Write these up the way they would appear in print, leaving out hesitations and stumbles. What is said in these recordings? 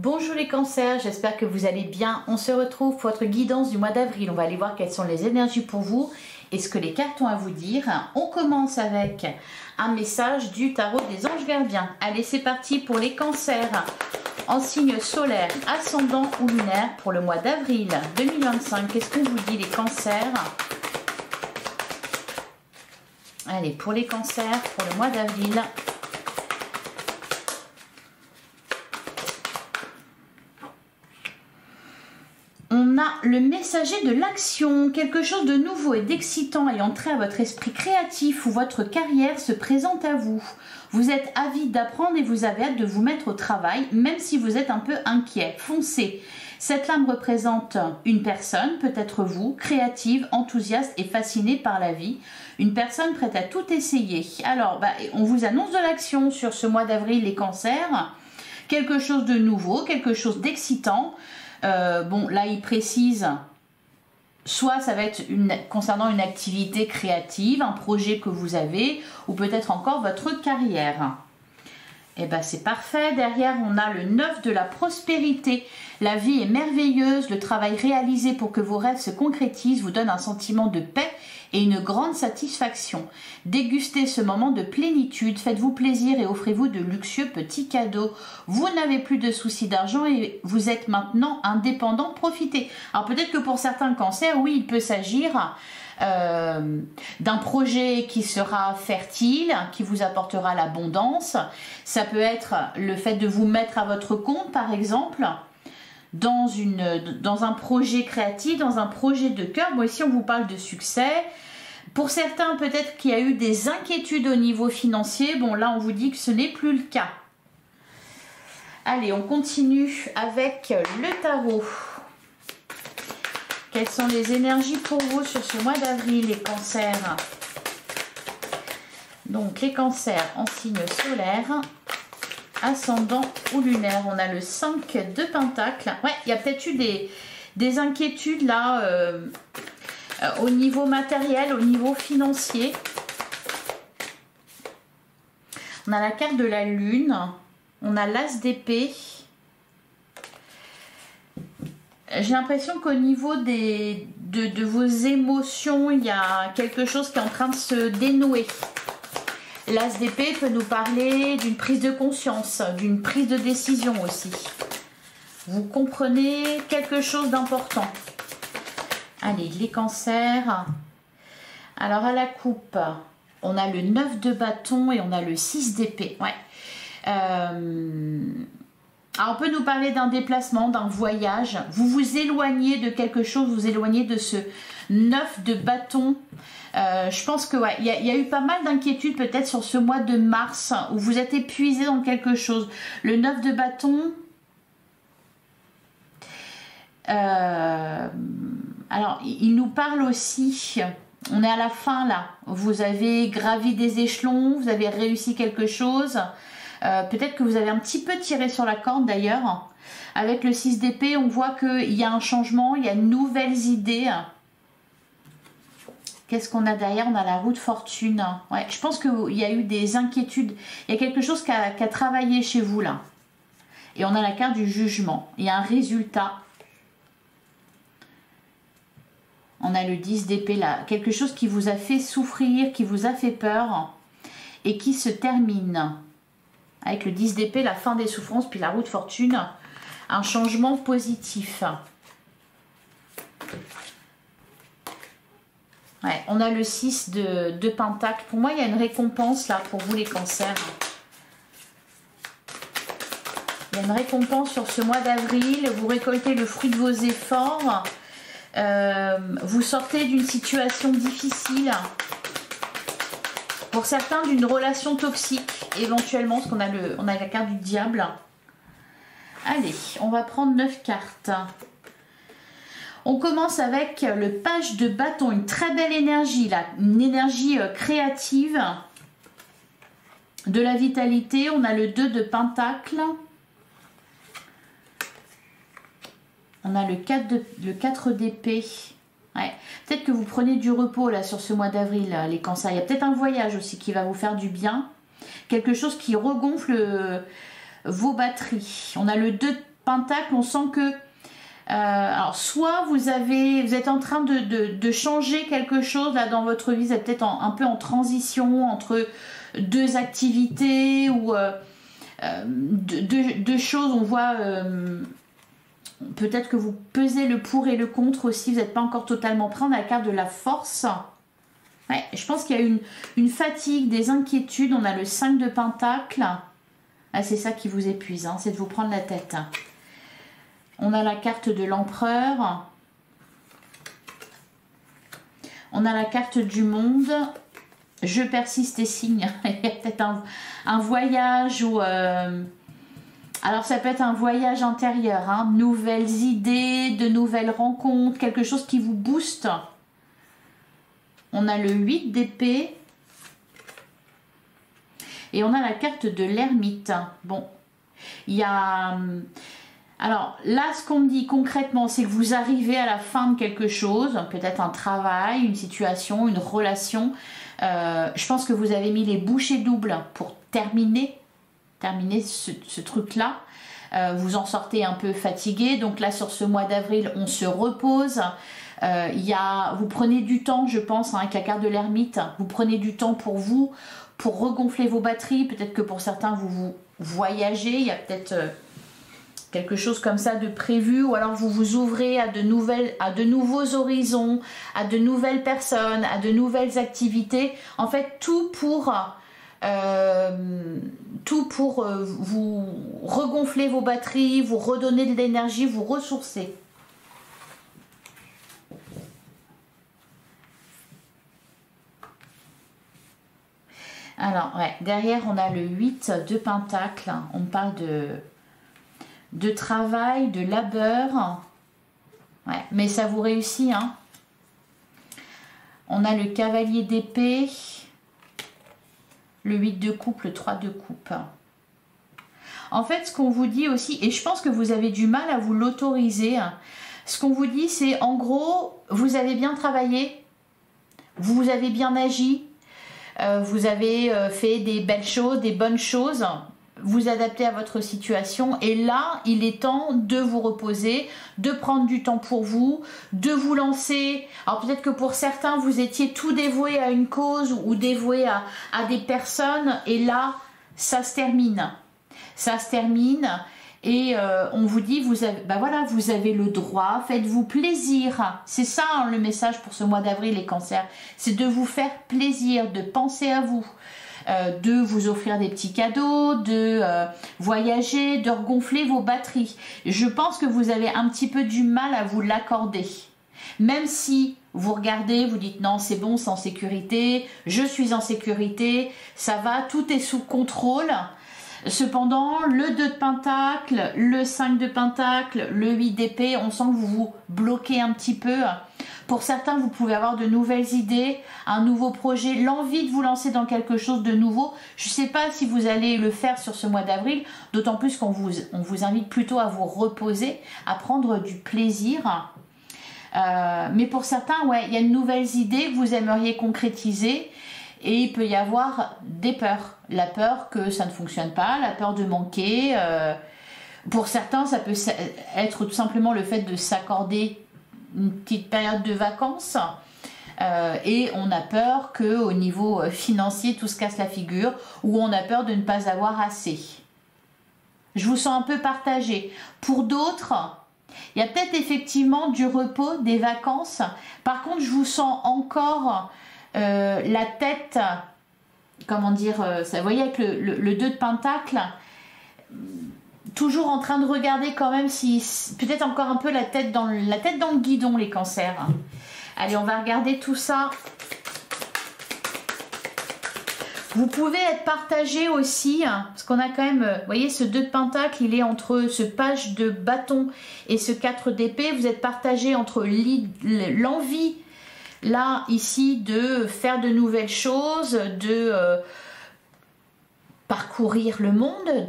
Bonjour les cancers, j'espère que vous allez bien. On se retrouve pour votre guidance du mois d'avril. On va aller voir quelles sont les énergies pour vous et ce que les cartes ont à vous dire. On commence avec un message du tarot des anges gardiens. Allez, c'est parti pour les cancers en signe solaire, ascendant ou lunaire pour le mois d'avril 2025. Qu'est-ce qu'on vous dit les cancers? Allez, pour les cancers, pour le mois d'avril. On a le messager de l'action, quelque chose de nouveau et d'excitant ayant trait à votre esprit créatif ou votre carrière se présente à vous. Vous êtes avide d'apprendre et vous avez hâte de vous mettre au travail, même si vous êtes un peu inquiet. Foncez. Cette lame représente une personne, peut-être vous, créative, enthousiaste et fascinée par la vie. Une personne prête à tout essayer. Alors, on vous annonce de l'action sur ce mois d'avril, les cancers. Quelque chose de nouveau, quelque chose d'excitant. Bon, là, il précise, soit ça va être concernant une activité créative, un projet que vous avez, ou peut-être encore votre carrière. Et bien, c'est parfait. Derrière, on a le 9 de la prospérité. La vie est merveilleuse. Le travail réalisé pour que vos rêves se concrétisent vous donne un sentiment de paix et une grande satisfaction. Dégustez ce moment de plénitude. Faites-vous plaisir et offrez-vous de luxueux petits cadeaux. Vous n'avez plus de soucis d'argent et vous êtes maintenant indépendant. Profitez. Alors, peut-être que pour certains cancers, oui, il peut s'agir d'un projet qui sera fertile, qui vous apportera l'abondance. Ça peut être le fait de vous mettre à votre compte, par exemple, dans un projet créatif, dans un projet de cœur. Bon, ici, on vous parle de succès. Pour certains, peut-être qu'il y a eu des inquiétudes au niveau financier. Bon, là, on vous dit que ce n'est plus le cas. Allez, on continue avec le tarot. Quelles sont les énergies pour vous sur ce mois d'avril, les cancers? Donc, les cancers en signe solaire, ascendant ou lunaire. On a le 5 de pentacles. Ouais, il y a peut-être eu des inquiétudes là, au niveau matériel, au niveau financier. On a la carte de la lune. On a l'as d'épée. J'ai l'impression qu'au niveau de vos émotions, il y a quelque chose qui est en train de se dénouer. L'as d'épée peut nous parler d'une prise de conscience, d'une prise de décision aussi. Vous comprenez quelque chose d'important. Allez, les cancers. Alors à la coupe, on a le 9 de bâton et on a le 6 d'épée. Ouais. Alors, on peut nous parler d'un déplacement, d'un voyage. Vous vous éloignez de quelque chose, vous vous éloignez de ce 9 de bâton. Je pense que ouais, il y a eu pas mal d'inquiétudes peut-être sur ce mois de mars où vous êtes épuisé dans quelque chose. Le 9 de bâton. Alors, il nous parle aussi. On est à la fin là. Vous avez gravi des échelons, vous avez réussi quelque chose. Peut-être que vous avez un petit peu tiré sur la corde d'ailleurs. Avec le 6 d'épée, on voit qu'il y a un changement, il y a de nouvelles idées. Qu'est-ce qu'on a derrière? On a la roue de fortune. Ouais, je pense qu'il y a eu des inquiétudes. Il y a quelque chose qui a travaillé chez vous là. Et on a la carte du jugement. Il y a un résultat. On a le 10 d'épée là. Quelque chose qui vous a fait souffrir, qui vous a fait peur et qui se termine. Avec le 10 d'épée, la fin des souffrances, puis la roue de fortune, un changement positif. Ouais, on a le 6 de pentacle. Pour moi, il y a une récompense là pour vous les cancers. Il y a une récompense sur ce mois d'avril. Vous récoltez le fruit de vos efforts. Vous sortez d'une situation difficile. Pour certains, d'une relation toxique. Éventuellement, parce qu'on a la carte du diable. Allez, on va prendre 9 cartes. On commence avec le page de bâton, une très belle énergie là, une énergie créative, de la vitalité. On a le 2 de pentacle. On a le 4 d'épée. Ouais. Peut-être que vous prenez du repos là sur ce mois d'avril, les cancers. Il y a peut-être un voyage aussi qui va vous faire du bien. Quelque chose qui regonfle vos batteries. On a le 2 Pentacle, on sent que alors soit vous êtes en train de changer quelque chose là dans votre vie, vous êtes peut-être un peu en transition entre deux activités ou deux choses. On voit peut-être que vous pesez le pour et le contre aussi, vous n'êtes pas encore totalement prêt. On a la carte de la force. Ouais, je pense qu'il y a une fatigue, des inquiétudes. On a le 5 de Pentacle. Ah, c'est ça qui vous épuise, hein, c'est de vous prendre la tête. On a la carte de l'empereur. On a la carte du monde. Je persiste et signe. Il y a peut-être un voyage ou... alors ça peut être un voyage intérieur. Hein, nouvelles idées, de nouvelles rencontres. Quelque chose qui vous booste. On a le 8 d'épée. Et on a la carte de l'ermite. Bon, il y a... Alors là, ce qu'on me dit concrètement, c'est que vous arrivez à la fin de quelque chose, peut-être un travail, une situation, une relation. Je pense que vous avez mis les bouchées doubles pour terminer ce truc-là. Vous en sortez un peu fatigué. Donc là, sur ce mois d'avril, on se repose. Vous prenez du temps, je pense, hein, avec la carte de l'ermite. Vous prenez du temps pour vous, pour regonfler vos batteries. Peut-être que pour certains, vous voyagez. Il y a peut-être... quelque chose comme ça de prévu, ou alors vous vous ouvrez à de nouveaux horizons, à de nouvelles personnes, à de nouvelles activités. En fait, tout pour vous regonfler vos batteries, vous redonner de l'énergie, vous ressourcer. Alors, ouais, derrière, on a le 8 de Pentacle. On parle de travail, de labeur. Ouais, mais ça vous réussit, hein. On a le cavalier d'épée, le 8 de coupe, le 3 de coupe. En fait, ce qu'on vous dit aussi, et je pense que vous avez du mal à vous l'autoriser, ce qu'on vous dit, c'est en gros, vous avez bien travaillé, vous avez bien agi, vous avez fait des belles choses, des bonnes choses, vous adaptez à votre situation, et là il est temps de vous reposer, de prendre du temps pour vous, de vous lancer. Alors peut-être que pour certains vous étiez tout dévoué à une cause ou dévoué à des personnes, et là ça se termine, et on vous dit vous avez le droit, faites-vous plaisir. C'est ça, hein, le message pour ce mois d'avril, les cancers, c'est de vous faire plaisir, de penser à vous, de vous offrir des petits cadeaux, de voyager, de regonfler vos batteries. Je pense que vous avez un petit peu du mal à vous l'accorder. Même si vous regardez, vous dites non, c'est bon, c'est en sécurité, je suis en sécurité, ça va, tout est sous contrôle. Cependant, le 2 de Pentacle, le 5 de Pentacle, le 8 d'épée, on sent que vous vous bloquez un petit peu. Pour certains, vous pouvez avoir de nouvelles idées, un nouveau projet, l'envie de vous lancer dans quelque chose de nouveau. Je ne sais pas si vous allez le faire sur ce mois d'avril, d'autant plus qu'on vous invite plutôt à vous reposer, à prendre du plaisir. Mais pour certains, ouais, il y a de nouvelles idées que vous aimeriez concrétiser, et il peut y avoir des peurs. La peur que ça ne fonctionne pas, la peur de manquer. Pour certains, ça peut être tout simplement le fait de s'accorder une petite période de vacances, et on a peur que au niveau financier tout se casse la figure, ou on a peur de ne pas avoir assez. Je vous sens un peu partagé. Pour d'autres, il y a peut-être effectivement du repos, des vacances. Par contre, je vous sens encore la tête, comment dire, ça, vous voyez, avec le 2 de Pentacle, toujours en train de regarder quand même si peut-être encore un peu la tête dans le guidon, les cancers. Allez, on va regarder tout ça. Vous pouvez être partagé aussi, parce qu'on a quand même, vous voyez, ce 2 de Pentacle, il est entre ce page de bâton et ce 4 d'épée. Vous êtes partagé entre l'envie, là, ici, de faire de nouvelles choses, de parcourir le monde,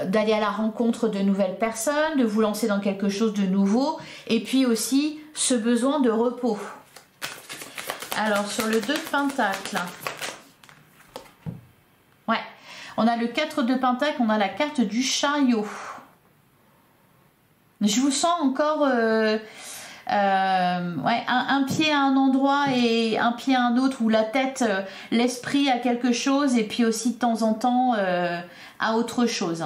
d'aller à la rencontre de nouvelles personnes, de vous lancer dans quelque chose de nouveau, et puis aussi ce besoin de repos. Alors, sur le 2 de Pentacle, ouais, on a le 4 de Pentacle, on a la carte du chariot. Je vous sens encore ouais, un pied à un endroit et un pied à un autre, ou la tête, l'esprit à quelque chose et puis aussi de temps en temps à autre chose.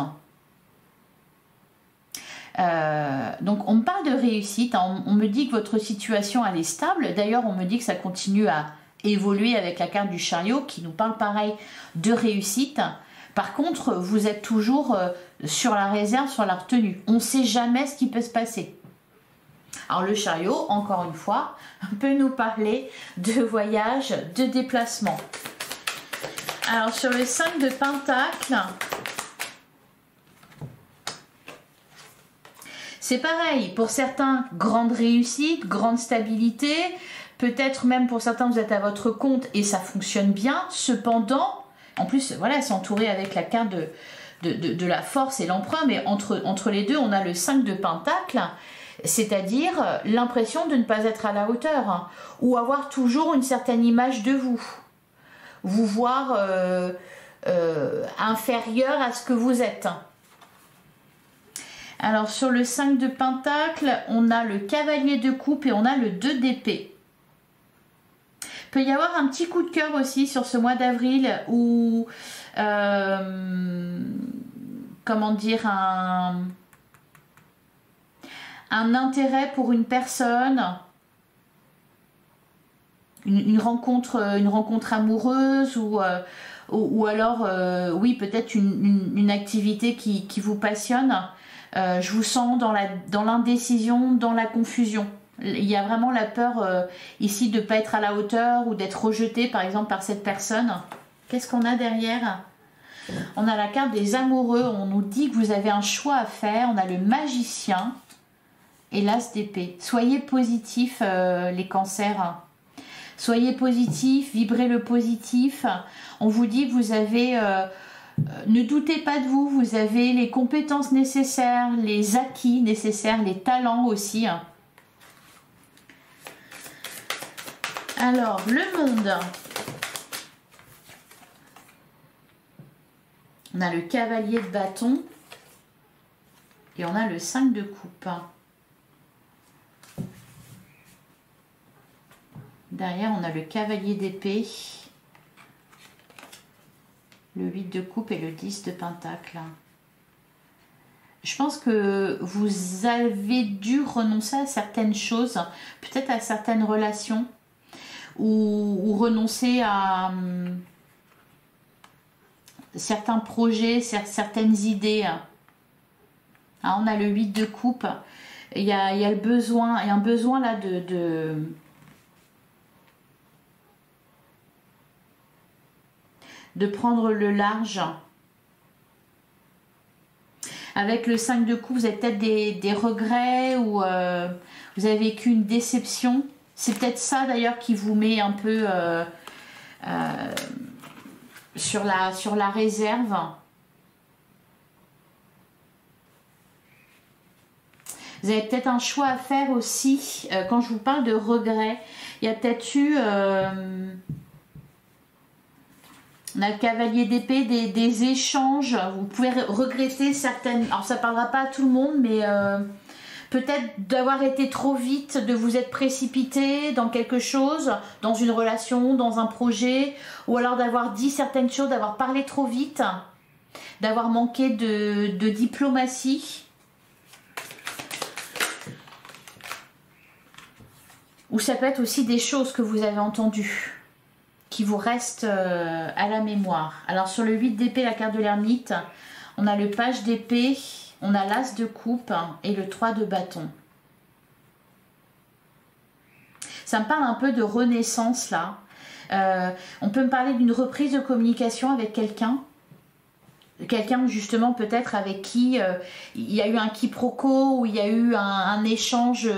Donc on me parle de réussite, hein. On me dit que votre situation elle est stable. D'ailleurs on me dit que ça continue à évoluer avec la carte du chariot qui nous parle pareil de réussite. Par contre vous êtes toujours sur la réserve, sur la retenue. On ne sait jamais ce qui peut se passer. Alors le chariot, encore une fois, peut nous parler de voyage, de déplacement. Alors sur le 5 de Pentacle, c'est pareil, pour certains, grande réussite, grande stabilité, peut-être même pour certains vous êtes à votre compte et ça fonctionne bien. Cependant, en plus, voilà, c'est entouré avec la carte de la force et l'empereur, mais entre les deux, on a le 5 de Pentacle, c'est-à-dire l'impression de ne pas être à la hauteur, hein, ou avoir toujours une certaine image de vous. Vous voir inférieur à ce que vous êtes. Alors sur le 5 de Pentacle, on a le cavalier de coupe et on a le 2 d'épée. Il peut y avoir un petit coup de cœur aussi sur ce mois d'avril où, comment dire, un intérêt pour une personne, une rencontre amoureuse ou alors, oui, peut-être une activité qui vous passionne. Je vous sens dans l'indécision, dans la confusion. Il y a vraiment la peur ici de ne pas être à la hauteur ou d'être rejeté par exemple par cette personne. Qu'est-ce qu'on a derrière? On a la carte des amoureux. On nous dit que vous avez un choix à faire. On a le magicien et l'as d'épée. Soyez positifs les cancers. Soyez positifs, vibrez le positif. On vous dit que vous avez... ne doutez pas de vous, vous avez les compétences nécessaires, les acquis nécessaires, les talents aussi. Alors, le monde. On a le cavalier de bâton et on a le 5 de coupe. Derrière, on a le cavalier d'épée, le 8 de coupe et le 10 de pentacle. Je pense que vous avez dû renoncer à certaines choses, peut-être à certaines relations, ou renoncer à certains projets, certaines idées. Ah, on a le 8 de coupe, il y a le besoin, il y a un besoin là de prendre le large. Avec le 5 de coupe, vous avez peut-être des regrets ou vous avez vécu une déception. C'est peut-être ça d'ailleurs qui vous met un peu sur la réserve. Vous avez peut-être un choix à faire aussi. Quand je vous parle de regrets, il y a peut-être eu... on a le cavalier d'épée, des échanges. Vous pouvez regretter certaines... Alors ça ne parlera pas à tout le monde, mais peut-être d'avoir été trop vite, de vous être précipité dans quelque chose, dans une relation, dans un projet, ou alors d'avoir dit certaines choses, d'avoir parlé trop vite, d'avoir manqué de diplomatie. Ou ça peut être aussi des choses que vous avez entendues, qui vous restent à la mémoire. Alors sur le 8 d'épée, la carte de l'ermite, on a le page d'épée, on a l'as de coupe et le 3 de bâton. Ça me parle un peu de renaissance là. On peut me parler d'une reprise de communication avec quelqu'un. Quelqu'un justement peut-être avec qui il y a eu un quiproquo, ou il y a eu un échange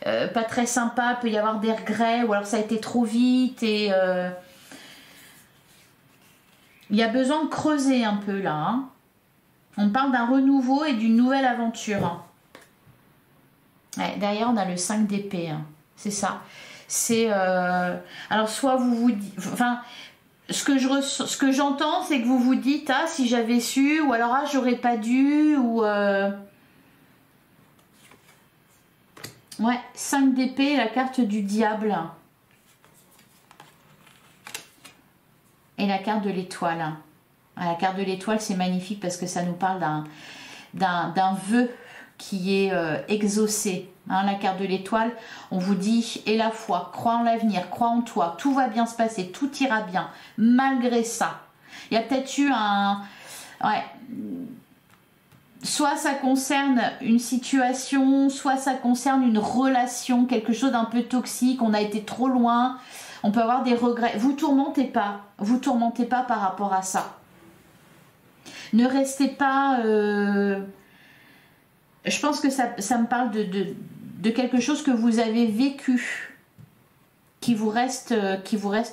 pas très sympa, peut y avoir des regrets, ou alors ça a été trop vite et il y a besoin de creuser un peu là. Hein. On parle d'un renouveau et d'une nouvelle aventure. Ouais, derrière on a le 5 d'épée, hein. C'est ça. C'est alors soit vous dites, enfin ce que j'entends c'est que vous vous dites ah si j'avais su, ou alors ah j'aurais pas dû, ou Ouais, 5 d'épée, la carte du diable. Et la carte de l'étoile. La carte de l'étoile, c'est magnifique parce que ça nous parle d'un vœu qui est exaucé. Hein, la carte de l'étoile, on vous dit, et la foi, crois en l'avenir, crois en toi, tout va bien se passer, tout ira bien, malgré ça. Il y a peut-être eu un... Ouais, soit ça concerne une situation, soit ça concerne une relation, quelque chose d'un peu toxique, on a été trop loin, on peut avoir des regrets. Vous tourmentez pas par rapport à ça. Ne restez pas... Je pense que ça me parle de quelque chose que vous avez vécu, qui vous reste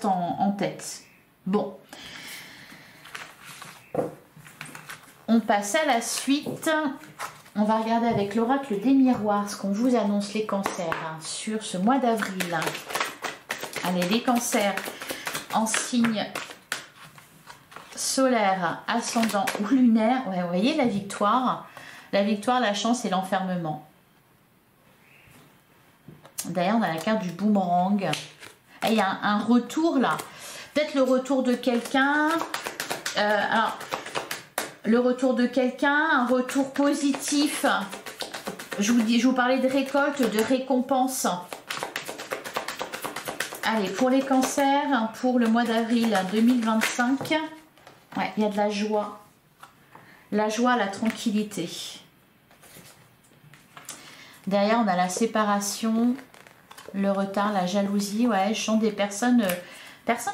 en tête. Bon. On passe à la suite. On va regarder avec l'oracle des miroirs ce qu'on vous annonce les cancers hein, sur ce mois d'avril. Allez, les cancers en signe solaire, ascendant ou lunaire. Ouais, vous voyez la victoire, la chance et l'enfermement. D'ailleurs, on a la carte du boomerang. Et il y a un retour là. Peut-être le retour de quelqu'un. Alors, le retour de quelqu'un, un retour positif. Je vous parlais de récolte, de récompense. Allez, pour les cancers, pour le mois d'avril 2025, ouais, il y a de la joie. La joie, la tranquillité. Derrière, on a la séparation, le retard, la jalousie. Ouais, je sens des personnes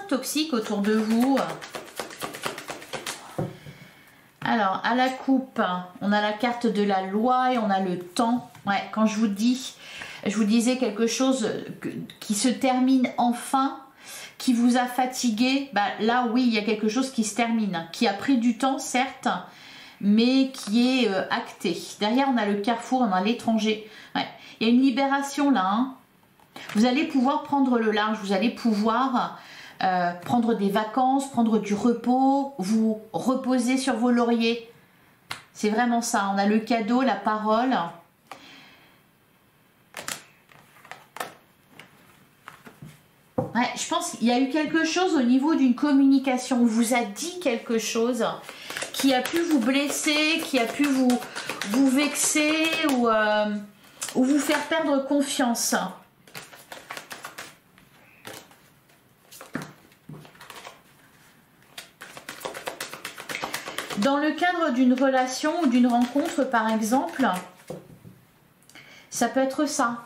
toxiques autour de vous. Alors, à la coupe, on a la carte de la loi et on a le temps. Ouais, quand je vous disais quelque chose qui se termine enfin, qui vous a fatigué, bah là, oui, il y a quelque chose qui se termine, qui a pris du temps, certes, mais qui est acté. Derrière, on a le carrefour, on a l'étranger. Ouais, il y a une libération là. Hein. Vous allez pouvoir prendre le large, vous allez pouvoir... prendre des vacances, prendre du repos, vous reposer sur vos lauriers. C'est vraiment ça. On a le cadeau, la parole. Ouais, je pense qu'il y a eu quelque chose au niveau d'une communication. On vous a dit quelque chose qui a pu vous blesser, qui a pu vous vexer ou vous faire perdre confiance. Dans le cadre d'une relation ou d'une rencontre, par exemple, ça peut être ça.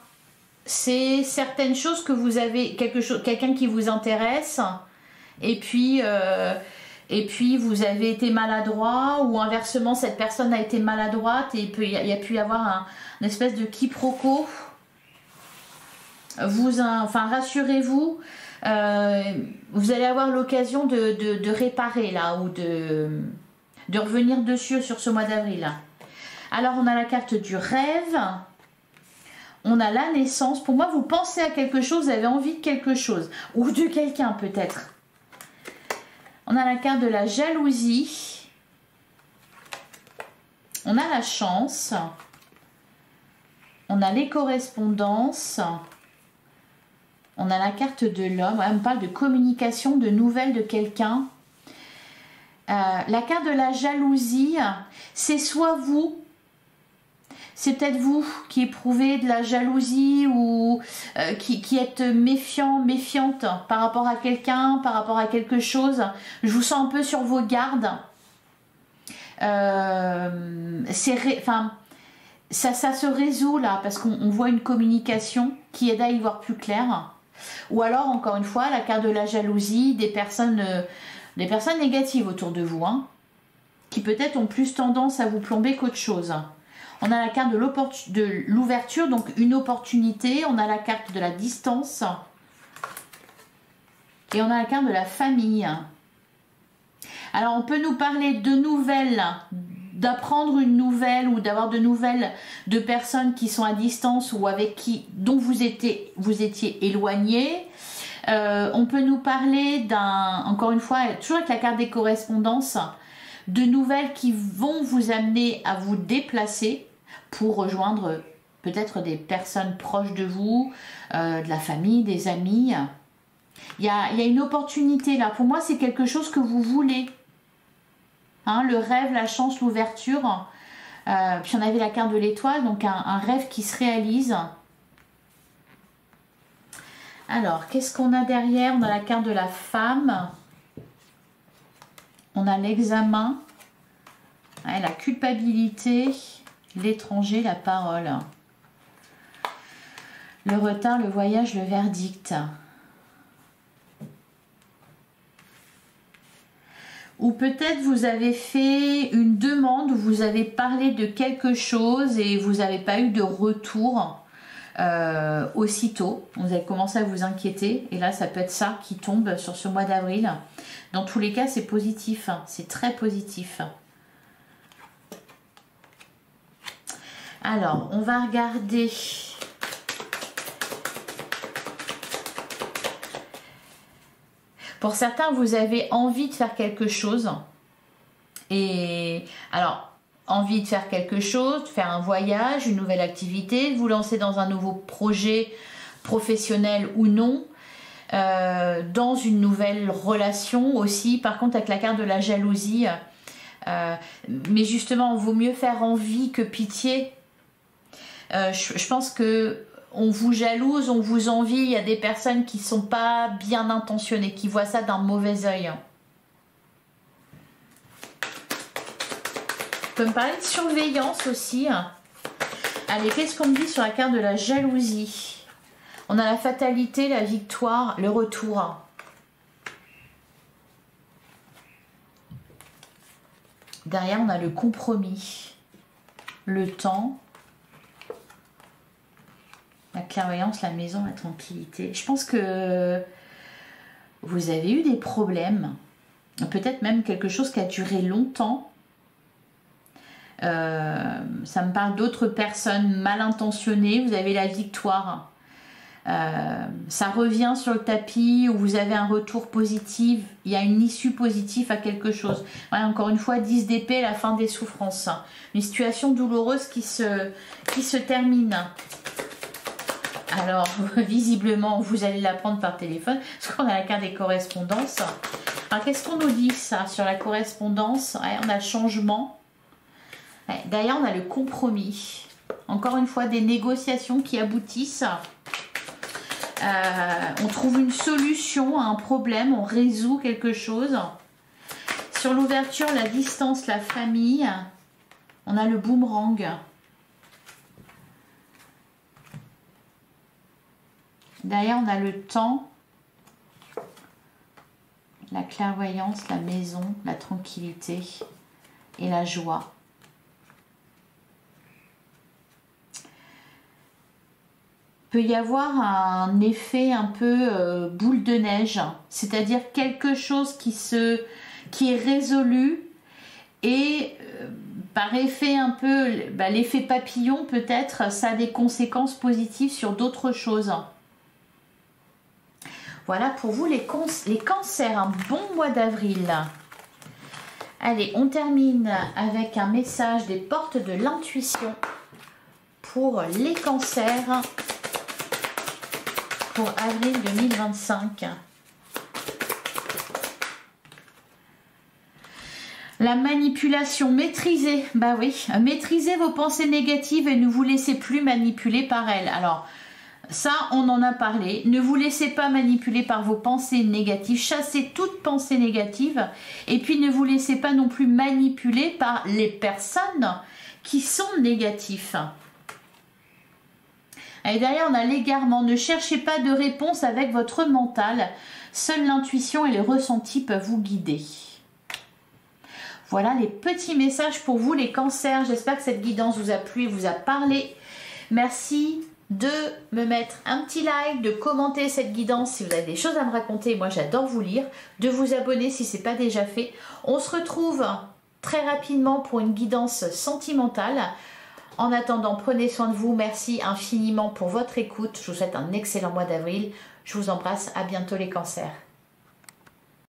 C'est certaines choses que vous avez, quelqu'un qui vous intéresse, et puis vous avez été maladroit, ou inversement, cette personne a été maladroite, et il y a pu y avoir une espèce de quiproquo. Enfin, rassurez-vous, vous allez avoir l'occasion de réparer là, ou de revenir dessus sur ce mois d'avril. Alors, on a la carte du rêve. On a la naissance. Pour moi, vous pensez à quelque chose, vous avez envie de quelque chose. Ou de quelqu'un, peut-être. On a la carte de la jalousie. On a la chance. On a les correspondances. On a la carte de l'homme. Ouais, on me parle de communication, de nouvelles de quelqu'un. La carte de la jalousie, c'est soit vous, c'est peut-être vous qui éprouvez de la jalousie ou qui êtes méfiant, méfiante par rapport à quelqu'un, par rapport à quelque chose. Je vous sens un peu sur vos gardes. Enfin, ça se résout là parce qu'on voit une communication qui aide à y voir plus clair. Ou alors, encore une fois, la carte de la jalousie, des personnes négatives autour de vous, hein, qui peut-être ont plus tendance à vous plomber qu'autre chose. On a la carte de l'ouverture, donc une opportunité. On a la carte de la distance. Et on a la carte de la famille. Alors, on peut nous parler de nouvelles, d'apprendre une nouvelle ou d'avoir de nouvelles de personnes qui sont à distance ou dont vous étiez éloigné. On peut nous parler encore une fois, toujours avec la carte des correspondances, de nouvelles qui vont vous amener à vous déplacer pour rejoindre peut-être des personnes proches de vous, de la famille, des amis. Il y a une opportunité là. Pour moi, c'est quelque chose que vous voulez. Hein, le rêve, la chance, l'ouverture. Puis on avait la carte de l'étoile, donc un rêve qui se réalise. Alors, qu'est-ce qu'on a derrière? On a la carte de la femme. On a l'examen. Ouais, la culpabilité. L'étranger, la parole. Le retard, le voyage, le verdict. Ou peut-être vous avez fait une demande où vous avez parlé de quelque chose et vous n'avez pas eu de retour aussitôt. Vous avez commencé à vous inquiéter et là ça peut être ça qui tombe sur ce mois d'avril. Dans tous les cas c'est positif, c'est très positif. Alors on va regarder... Pour certains, vous avez envie de faire quelque chose. Et alors, envie de faire quelque chose, de faire un voyage, une nouvelle activité, de vous lancer dans un nouveau projet professionnel ou non, dans une nouvelle relation aussi. Par contre, avec la carte de la jalousie, mais justement, il vaut mieux faire envie que pitié. Je pense que on vous jalouse, on vous envie, il y a des personnes qui ne sont pas bien intentionnées, qui voient ça d'un mauvais œil. On peut me parler de surveillance aussi. Allez, qu'est-ce qu'on me dit sur la carte de la jalousie? On a la fatalité, la victoire, le retour. Derrière, on a le compromis, le temps. La clairvoyance, la maison, la tranquillité. Je pense que vous avez eu des problèmes. Peut-être même quelque chose qui a duré longtemps. Ça me parle d'autres personnes mal intentionnées. Vous avez la victoire. Ça revient sur le tapis où vous avez un retour positif. Il y a une issue positive à quelque chose. Ouais, encore une fois, 10 d'épée, la fin des souffrances. Une situation douloureuse qui se termine. Alors, visiblement, vous allez la prendre par téléphone, parce qu'on a la carte des correspondances. Alors, qu'est-ce qu'on nous dit, ça, sur la correspondance? Ouais, on a le changement. Ouais, d'ailleurs, on a le compromis. Encore une fois, des négociations qui aboutissent. On trouve une solution à un problème, on résout quelque chose. Sur l'ouverture, la distance, la famille, on a le boomerang. Derrière, on a le temps, la clairvoyance, la maison, la tranquillité et la joie. Il peut y avoir un effet un peu boule de neige, c'est-à-dire quelque chose qui est résolu et par effet un peu, l'effet papillon peut-être, ça a des conséquences positives sur d'autres choses. Voilà pour vous les cancers, un bon mois d'avril. Allez, on termine avec un message des portes de l'intuition pour les cancers pour avril 2025. La manipulation, maîtrisez, bah oui, maîtrisez vos pensées négatives et ne vous laissez plus manipuler par elles. Alors, ça, on en a parlé. Ne vous laissez pas manipuler par vos pensées négatives. Chassez toute pensée négative. Et puis, ne vous laissez pas non plus manipuler par les personnes qui sont négatives. Et derrière, on a l'égarement. Ne cherchez pas de réponse avec votre mental. Seule l'intuition et les ressentis peuvent vous guider. Voilà les petits messages pour vous, les cancers. J'espère que cette guidance vous a plu et vous a parlé. Merci de me mettre un petit like, de commenter cette guidance si vous avez des choses à me raconter. Moi, j'adore vous lire. De vous abonner si ce n'est pas déjà fait. On se retrouve très rapidement pour une guidance sentimentale. En attendant, prenez soin de vous. Merci infiniment pour votre écoute. Je vous souhaite un excellent mois d'avril. Je vous embrasse. À bientôt les cancers.